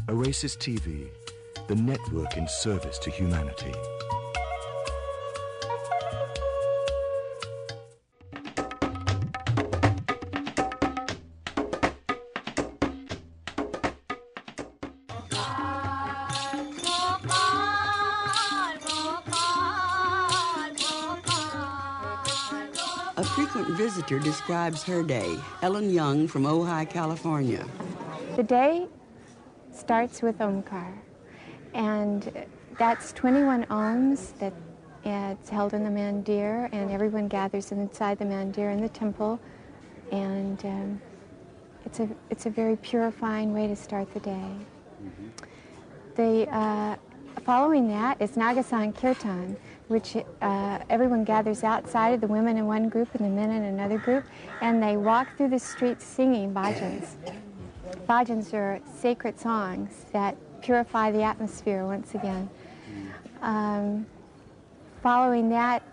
Oasis TV, the network in service to humanity. A frequent visitor describes her day. Ellen Young from Ojai, California. The day starts with Omkar, and that's 21 Oms that it's held in the Mandir, and everyone gathers inside the Mandir in the temple, and it's a very purifying way to start the day. Following that is Nagasan Kirtan, which everyone gathers outside of the women in one group and the men in another group, and they walk through the streets singing bhajans. Bhajans are sacred songs that purify the atmosphere once again. Following that,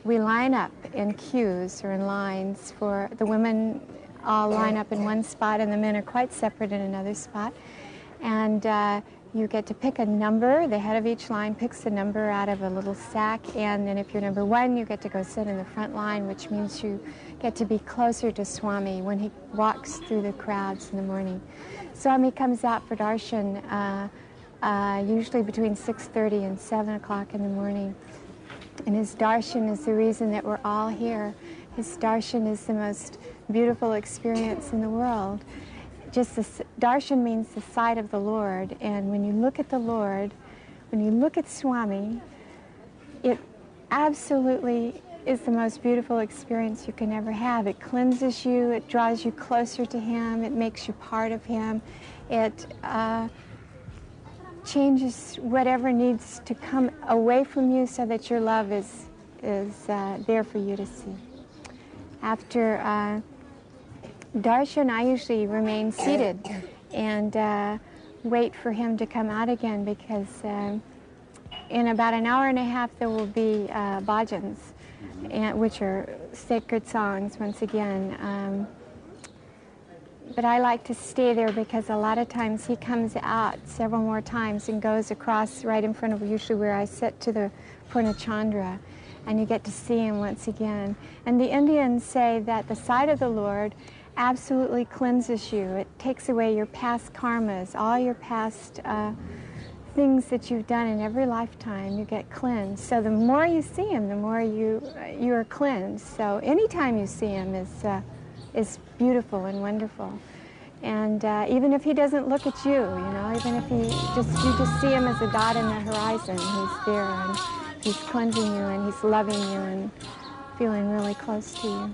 we line up in queues or in lines for the women all line up in one spot and the men are quite separate in another spot. And you get to pick a number. The head of each line picks a number out of a little sack, and then if you're number 1, you get to go sit in the front line, which means you get to be closer to Swami when he walks through the crowds in the morning. Swami comes out for darshan usually between 6:30 and 7 o'clock in the morning. And his darshan is the reason that we're all here. His darshan is the most beautiful experience in the world. Just this, darshan means the sight of the Lord, and when you look at the Lord, when you look at Swami, it absolutely is the most beautiful experience you can ever have. It cleanses you, it draws you closer to Him, it makes you part of Him, it changes whatever needs to come away from you so that your love is there for you to see. After darshan, I usually remain seated and wait for him to come out again, because in about an hour and a half there will be bhajans, which are sacred songs once again. But I like to stay there because a lot of times he comes out several more times and goes across right in front of usually where I sit to the Purnachandra, and you get to see him once again. And the Indians say that the sight of the Lord absolutely cleanses you. It takes away your past karmas, all your past things that you've done in every lifetime. You get cleansed. So the more you see him, the more you are cleansed. So anytime you see him is beautiful and wonderful. And even if he doesn't look at you, even if you just see him as a dot in the horizon, he's there and he's cleansing you and he's loving you and feeling really close to you.